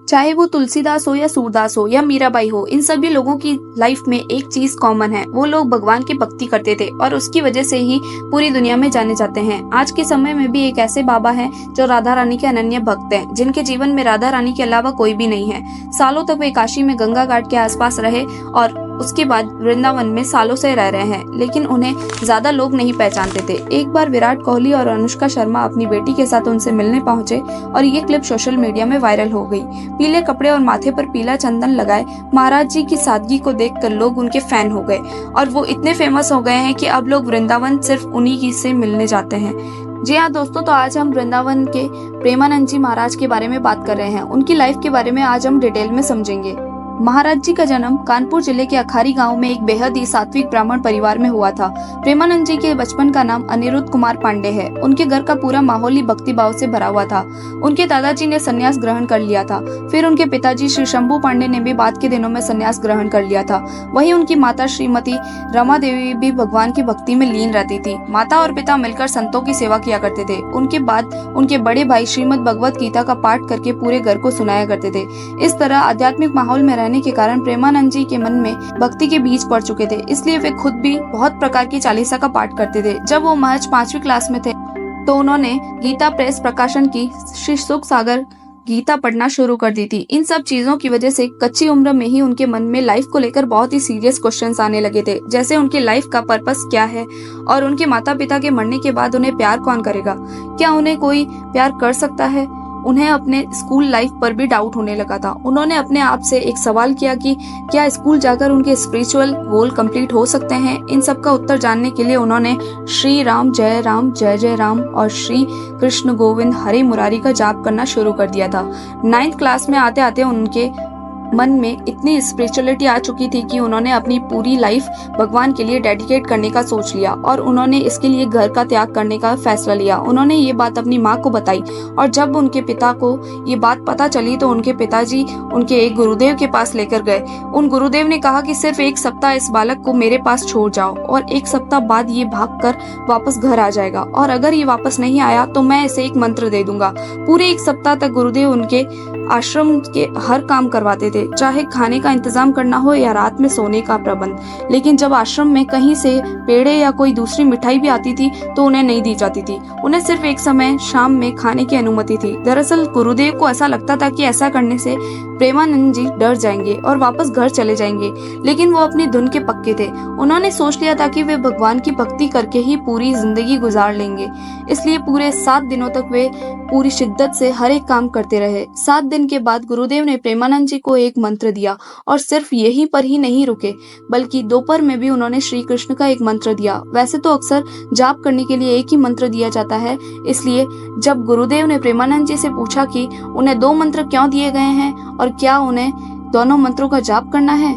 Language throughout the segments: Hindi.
चाहे वो तुलसीदास हो या सूरदास हो या मीराबाई हो, इन सभी लोगों की लाइफ में एक चीज कॉमन है, वो लोग भगवान की भक्ति करते थे और उसकी वजह से ही पूरी दुनिया में जाने जाते हैं। आज के समय में भी एक ऐसे बाबा हैं जो राधा रानी के अनन्य भक्त हैं, जिनके जीवन में राधा रानी के अलावा कोई भी नहीं है। सालों तक वे काशी में गंगा घाट के आसपास रहे और उसके बाद वृंदावन में सालों से रह रहे हैं, लेकिन उन्हें ज्यादा लोग नहीं पहचानते थे। एक बार विराट कोहली और अनुष्का शर्मा अपनी बेटी के साथ उनसे मिलने पहुंचे और ये क्लिप सोशल मीडिया में वायरल हो गई। पीले कपड़े और माथे पर पीला चंदन लगाए महाराज जी की सादगी को देखकर लोग उनके फैन हो गए और वो इतने फेमस हो गए हैं कि अब लोग वृंदावन सिर्फ उन्हीं की से मिलने जाते हैं। जी हाँ दोस्तों, तो आज हम वृंदावन के प्रेमानंद जी महाराज के बारे में बात कर रहे हैं। उनकी लाइफ के बारे में आज हम डिटेल में समझेंगे। महाराज जी का जन्म कानपुर जिले के अखारी गांव में एक बेहद ही सात्विक ब्राह्मण परिवार में हुआ था। प्रेमानंद जी के बचपन का नाम अनिरुद्ध कुमार पांडे है। उनके घर का पूरा माहौल ही भक्ति भाव से भरा हुआ था। उनके दादाजी ने संन्यास ग्रहण कर लिया था, फिर उनके पिताजी श्री शंभू पांडे ने भी बाद के दिनों में संन्यास ग्रहण कर लिया था। वहीं उनकी माता श्रीमती रमा देवी भी भगवान की भक्ति में लीन रहती थी। माता और पिता मिलकर संतों की सेवा किया करते थे। उनके बाद उनके बड़े भाई श्रीमद् भगवत गीता का पाठ करके पूरे घर को सुनाया करते थे। इस तरह आध्यात्मिक माहौल में रहने के कारण प्रेमानंद जी के मन में भक्ति के बीज पड़ चुके थे, इसलिए वे खुद भी बहुत प्रकार की चालीसा का पाठ करते थे। जब वो महज 5वीं क्लास में थे तो उन्होंने गीता प्रेस प्रकाशन की श्री सुख सागर गीता पढ़ना शुरू कर दी थी। इन सब चीजों की वजह से कच्ची उम्र में ही उनके मन में लाइफ को लेकर बहुत ही सीरियस क्वेश्चंस आने लगे थे, जैसे उनकी लाइफ का पर्पस क्या है और उनके माता पिता के मरने के बाद उन्हें प्यार कौन करेगा, क्या उन्हें कोई प्यार कर सकता है। उन्हें अपने स्कूल लाइफ पर भी डाउट होने लगा था। उन्होंने अपने आप से एक सवाल किया कि क्या स्कूल जाकर उनके स्पिरिचुअल गोल कंप्लीट हो सकते हैं। इन सब का उत्तर जानने के लिए उन्होंने श्री राम जय जय राम और श्री कृष्ण गोविंद हरे मुरारी का जाप करना शुरू कर दिया था। 9th क्लास में आते आते उनके मन में इतनी स्पिरिचुअलिटी आ चुकी थी कि उन्होंने अपनी पूरी लाइफ भगवान के लिए डेडिकेट करने का सोच लिया और उन्होंने इसके लिए घर का त्याग करने का फैसला लिया। उन्होंने ये बात अपनी माँ को बताई और जब उनके पिता को ये बात पता चली तो उनके पिताजी उनके एक गुरुदेव के पास लेकर गए। उन गुरुदेव ने कहा कि सिर्फ 1 सप्ताह इस बालक को मेरे पास छोड़ जाओ और 1 सप्ताह बाद ये भागकर वापस घर आ जाएगा और अगर ये वापस नहीं आया तो मैं इसे एक मंत्र दे दूंगा। पूरे 1 सप्ताह तक गुरुदेव उनके आश्रम के हर काम करवाते थे, चाहे खाने का इंतजाम करना हो या रात में सोने का प्रबंध। लेकिन जब आश्रम में कहीं से पेड़े या कोई दूसरी मिठाई भी आती थी तो उन्हें नहीं दी जाती थी। उन्हें सिर्फ एक समय शाम में खाने की अनुमति थी। दरअसल गुरुदेव को ऐसा लगता था कि ऐसा करने से प्रेमानंद जी डर जाएंगे और वापस घर चले जाएंगे, लेकिन वो अपनी धुन के पक्के थे। उन्होंने सोच लिया था कि वे भगवान की भक्ति करके ही पूरी जिंदगी गुजार लेंगे। इसलिए पूरे 7 दिनों तक वे पूरी शिद्दत से हर एक काम करते रहे। 7 दिन के बाद गुरुदेव ने प्रेमानंद जी को एक मंत्र दिया और सिर्फ यहीं पर ही नहीं रुके, बल्कि दोपहर में भी उन्होंने श्री कृष्ण का एक मंत्र दिया। वैसे तो अक्सर जाप करने के लिए एक ही मंत्र दिया जाता है, इसलिए जब गुरुदेव ने प्रेमानंद जी से पूछा कि उन्हें 2 मंत्र क्यों दिए गए हैं और क्या उन्हें दोनों मंत्रों का जाप करना है,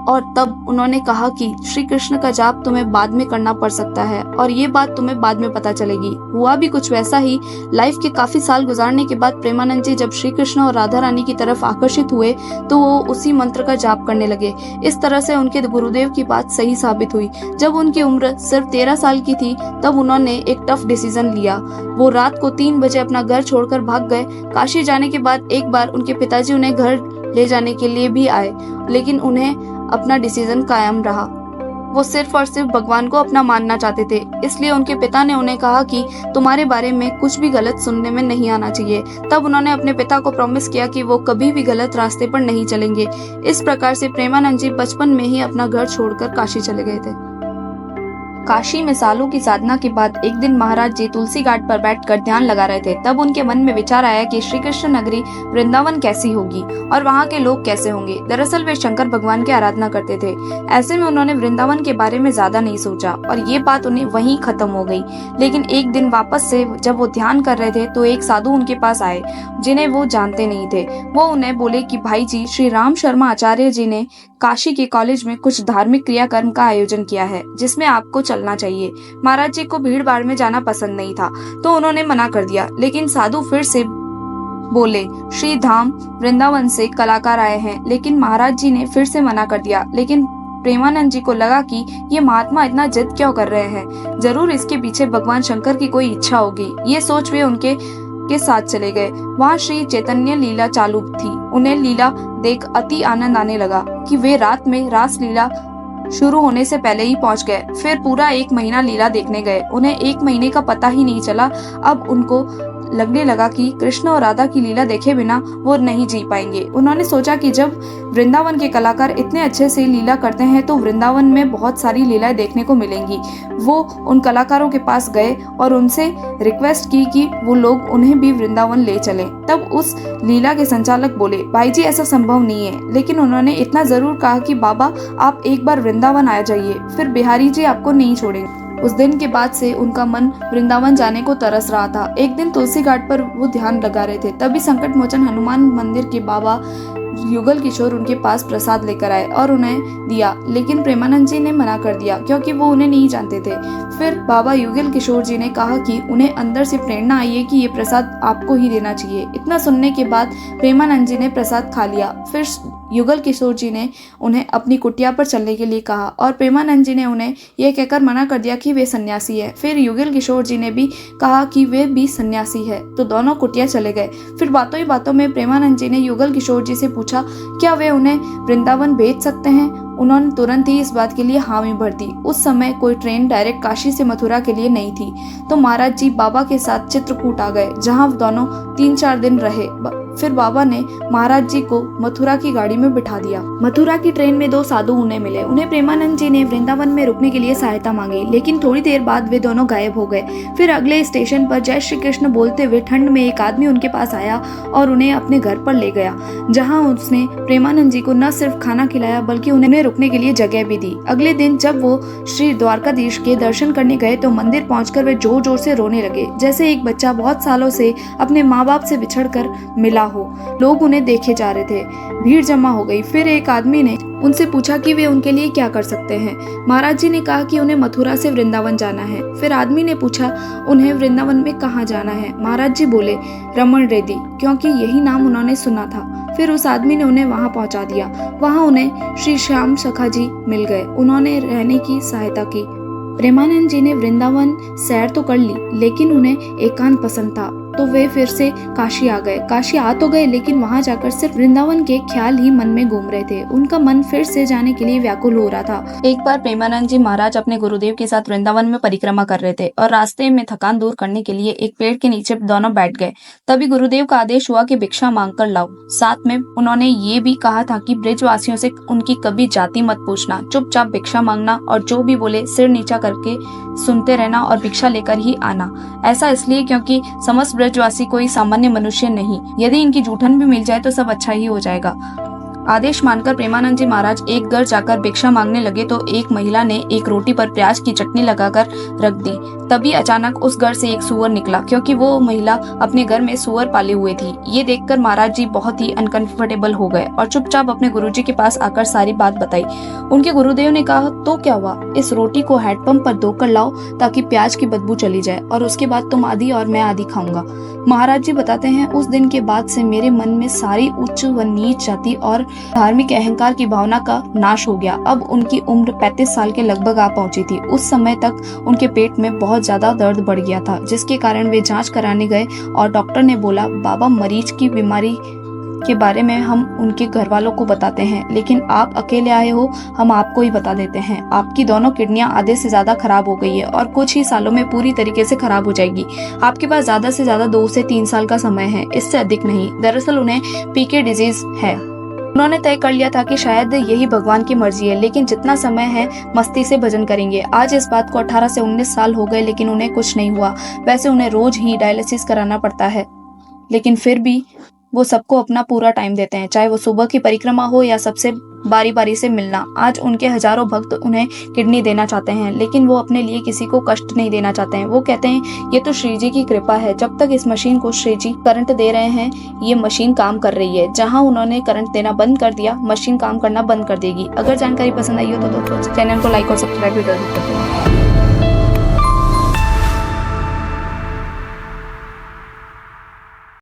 और तब उन्होंने कहा कि श्री कृष्ण का जाप तुम्हें बाद में करना पड़ सकता है और ये बात तुम्हें बाद में पता चलेगी। हुआ भी कुछ वैसा ही। लाइफ के काफी साल गुजारने के बाद प्रेमानंद जी जब श्री कृष्ण और राधा रानी की तरफ आकर्षित हुए तो वो उसी मंत्र का जाप करने लगे। इस तरह से उनके गुरुदेव की बात सही साबित हुई। जब उनकी उम्र सिर्फ 13 साल की थी तब उन्होंने एक टफ डिसीजन लिया। वो रात को 3 बजे अपना घर छोड़कर भाग गए। काशी जाने के बाद एक बार उनके पिताजी उन्हें घर ले जाने के लिए भी आए, लेकिन उन्हें अपना डिसीजन कायम रहा। वो सिर्फ और सिर्फ भगवान को अपना मानना चाहते थे, इसलिए उनके पिता ने उन्हें कहा कि तुम्हारे बारे में कुछ भी गलत सुनने में नहीं आना चाहिए। तब उन्होंने अपने पिता को प्रॉमिस किया कि वो कभी भी गलत रास्ते पर नहीं चलेंगे। इस प्रकार से प्रेमानंद जी बचपन में ही अपना घर छोड़कर काशी चले गए थे। काशी में सालों की साधना के बाद एक दिन महाराज जी तुलसी घाट पर बैठकर ध्यान लगा रहे थे। तब उनके मन में विचार आया कि श्री कृष्ण नगरी वृंदावन कैसी होगी और वहाँ के लोग कैसे होंगे। दरअसल वे शंकर भगवान की आराधना करते थे। ऐसे में उन्होंने वृंदावन के बारे में ज्यादा नहीं सोचा और ये बात उन्हें वहीं खत्म हो गई। लेकिन एक दिन वापस से जब वो ध्यान कर रहे थे तो एक साधु उनके पास आए जिन्हें वो जानते नहीं थे। वो उन्हें बोले कि भाई जी, श्री राम शर्मा आचार्य जी ने काशी के कॉलेज में कुछ धार्मिक क्रियाकर्म का आयोजन किया है जिसमें आपको चलना चाहिए। महाराज जी को भीड़ भाड़ में जाना पसंद नहीं था तो उन्होंने मना कर दिया, लेकिन साधु फिर से बोले श्री धाम वृंदावन से कलाकार आए हैं। लेकिन महाराज जी ने फिर से मना कर दिया। लेकिन प्रेमानंद जी को लगा कि ये महात्मा इतना जिद क्यों कर रहे हैं, जरूर इसके पीछे भगवान शंकर की कोई इच्छा होगी। ये सोच वे उनके के साथ चले गए। वहाँ श्री चैतन्य लीला चालू थी। उन्हें लीला देख अति आनंद आने लगा कि वे रात में रास लीला शुरू होने से पहले ही पहुंच गए। फिर पूरा 1 महीना लीला देखने गए। उन्हें 1 महीने का पता ही नहीं चला। अब उनको लगने लगा कि कृष्ण और राधा की लीला देखे बिना वो नहीं जी पाएंगे। उन्होंने सोचा कि जब वृंदावन के कलाकार इतने अच्छे से लीला करते हैं तो वृंदावन में बहुत सारी लीलाएं देखने को मिलेंगी। वो उन कलाकारों के पास गए और उनसे रिक्वेस्ट की कि वो लोग उन्हें भी वृंदावन ले चलें। तब उस लीला के संचालक बोले, भाई जी ऐसा संभव नहीं है, लेकिन उन्होंने इतना जरूर कहा कि बाबा आप एक बार वृंदावन आ जाइए, फिर बिहारी जी आपको नहीं छोड़ेंगे। उस दिन के बाद से उनका मन वृंदावन जाने को तरस रहा था। एक दिन तुलसी घाट पर वो ध्यान लगा रहे थे, तभी संकट मोचन हनुमान मंदिर के बाबा युगल किशोर उनके पास प्रसाद लेकर आए और उन्हें दिया, लेकिन प्रेमानंद जी ने मना कर दिया क्योंकि वो उन्हें नहीं जानते थे। फिर बाबा युगल किशोर जी ने कहा कि उन्हें अंदर से प्रेरणा आई है कि ये प्रसाद आपको ही देना चाहिए। इतना सुनने के बाद प्रेमानंद जी ने प्रसाद खा लिया। फिर युगल किशोर जी ने उन्हें अपनी कुटिया पर चलने के लिए कहा और प्रेमानंद जी ने उन्हें यह कहकर मना कर दिया कि वे सन्यासी है। फिर युगल किशोर जी ने भी कहा कि वे भी सन्यासी है, तो दोनों कुटिया चले गए। फिर बातों ही बातों में प्रेमानंद जी ने युगल किशोर जी से पूछा क्या वे उन्हें वृंदावन भेज सकते हैं। उन्होंने तुरंत ही इस बात के लिए हामी भर दी। उस समय कोई ट्रेन डायरेक्ट काशी से मथुरा के लिए नहीं थी, तो महाराज जी बाबा के साथ चित्रकूट आ गए, जहां दोनों 3-4 दिन रहे। फिर बाबा ने महाराज जी को मथुरा की गाड़ी में बिठा दिया। मथुरा की ट्रेन में 2 साधु उन्हें मिले। उन्हें प्रेमानंद जी ने वृंदावन में रुकने के लिए सहायता मांगी, लेकिन थोड़ी देर बाद वे दोनों गायब हो गए। फिर अगले स्टेशन पर जय श्री कृष्ण बोलते हुए ठंड में एक आदमी उनके पास आया और उन्हें अपने घर पर ले गया, जहाँ उसने प्रेमानंद जी को न सिर्फ खाना खिलाया बल्कि उन्हें रुकने के लिए जगह भी दी। अगले दिन जब वो श्री द्वारकाधीश के दर्शन करने गए तो मंदिर पहुंचकर वे जोर जोर से रोने लगे, जैसे एक बच्चा बहुत सालों से अपने माँ बाप से बिछड़कर मिला हो। लोग उन्हें देखे जा रहे थे। भीड़ जमा हो गई। फिर एक आदमी ने उनसे पूछा कि वे उनके लिए क्या कर सकते हैं। महाराज जी ने कहा कि उन्हें मथुरा से वृंदावन जाना है। फिर आदमी ने पूछा उन्हें वृंदावन में कहाँ जाना है। महाराज जी बोले रमन रेड्डी, क्योंकि यही नाम उन्होंने सुना था। फिर उस आदमी ने उन्हें वहां पहुंचा दिया। वहां उन्हें श्री श्याम सखा जी मिल गए। उन्होंने रहने की सहायता की। प्रेमानंद जी ने वृंदावन सैर तो कर ली, लेकिन उन्हें एकांत पसंद था, तो वे फिर से काशी आ गए। काशी आ तो गए, लेकिन वहां जाकर सिर्फ वृंदावन के ख्याल ही मन में घूम रहे थे। उनका मन फिर से जाने के लिए व्याकुल हो रहा था। एक बार प्रेमानंद जी महाराज अपने गुरुदेव के साथ वृंदावन में परिक्रमा कर रहे थे और रास्ते में थकान दूर करने के लिए एक पेड़ के नीचे दोनों बैठ गए। तभी गुरुदेव का आदेश हुआ कि भिक्षा मांग कर लाओ। साथ में उन्होंने ये भी कहा था कि ब्रजवासियों से उनकी कभी जाति मत पूछना, चुपचाप भिक्षा मांगना और जो भी बोले सिर नीचा करके सुनते रहना और भिक्षा लेकर ही आना। ऐसा इसलिए क्योंकि समस्त ब्रजवासी कोई सामान्य मनुष्य नहीं। यदि इनकी जूठन भी मिल जाए तो सब अच्छा ही हो जाएगा। आदेश मानकर प्रेमानंद जी महाराज एक घर जाकर भिक्षा मांगने लगे तो एक महिला ने एक रोटी पर प्याज की चटनी लगाकर रख दी। तभी अचानक उस घर से एक सूअर निकला, क्योंकि वो महिला अपने घर में सूअर पाले हुए थी। ये देखकर महाराज जी बहुत ही अनकंफर्टेबल हो गए और चुपचाप अपने गुरुजी के पास आकर सारी बात बताई। उनके गुरुदेव ने कहा तो क्या हुआ, इस रोटी को हैंडपंप पर धोकर लाओ ताकि प्याज की बदबू चली जाए और उसके बाद तुम आधी और मैं आधी खाऊंगा। महाराज जी बताते हैं उस दिन के बाद से मेरे मन में सारी उच्च व नीच जाति और धार्मिक अहंकार की भावना का नाश हो गया। अब उनकी उम्र 35 साल के लगभग आ पहुंची थी। उस समय तक उनके पेट में बहुत ज्यादा दर्द बढ़ गया था, जिसके कारण वे जांच कराने गए और डॉक्टर ने बोला बाबा मरीज की बीमारी के बारे में हम उनके घर वालों को बताते हैं, लेकिन आप अकेले आए हो, हम आपको ही बता देते हैं। आपकी दोनों किडनियां आधे से ज्यादा खराब हो गई है और कुछ ही सालों में पूरी तरीके से खराब हो जाएगी। आपके पास ज्यादा से ज्यादा 2 से 3 साल का समय है, इससे अधिक नहीं। दरअसल उन्हें पीके डिजीज है। उन्होंने तय कर लिया था कि शायद यही भगवान की मर्जी है, लेकिन जितना समय है मस्ती से भजन करेंगे। आज इस बात को 18 से 19 साल हो गए, लेकिन उन्हें कुछ नहीं हुआ। वैसे उन्हें रोज ही डायलिसिस कराना पड़ता है, लेकिन फिर भी वो सबको अपना पूरा टाइम देते हैं, चाहे वो सुबह की परिक्रमा हो या सबसे बारी बारी से मिलना। आज उनके हजारों भक्त उन्हें किडनी देना चाहते हैं, लेकिन वो अपने लिए किसी को कष्ट नहीं देना चाहते हैं। वो कहते हैं ये तो श्री जी की कृपा है, जब तक इस मशीन को श्री जी करंट दे रहे हैं ये मशीन काम कर रही है। जहां उन्होंने करंट देना बंद कर दिया, मशीन काम करना बंद कर देगी। अगर जानकारी पसंद आई हो तो दोस्तों चैनल को लाइक और सब्सक्राइब भी कर दीजिए।